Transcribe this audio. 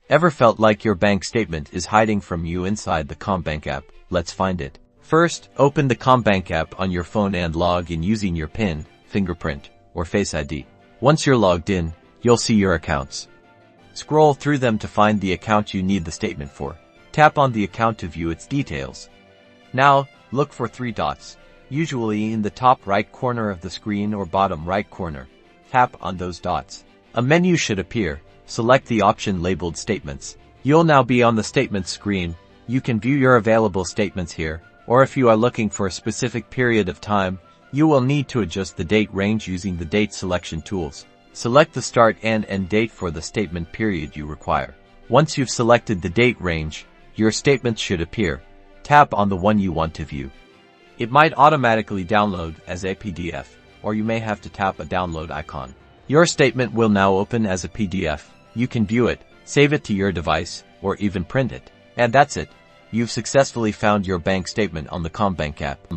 Ever felt like your bank statement is hiding from you inside the Commbank app? Let's find it. First, open the Commbank app on your phone and log in using your PIN, fingerprint, or Face ID. Once you're logged in, you'll see your accounts. Scroll through them to find the account you need the statement for. Tap on the account to view its details. Now, look for 3 dots, usually in the top right corner of the screen or bottom right corner. Tap on those dots. A menu should appear. Select the option labeled Statements. You'll now be on the Statements screen. You can view your available statements here, or if you are looking for a specific period of time, you will need to adjust the date range using the date selection tools. Select the start and end date for the statement period you require. Once you've selected the date range, your statement should appear. Tap on the one you want to view. It might automatically download as a PDF, or you may have to tap a download icon. Your statement will now open as a PDF. You can view it, save it to your device, or even print it. And that's it. You've successfully found your bank statement on the Commbank app.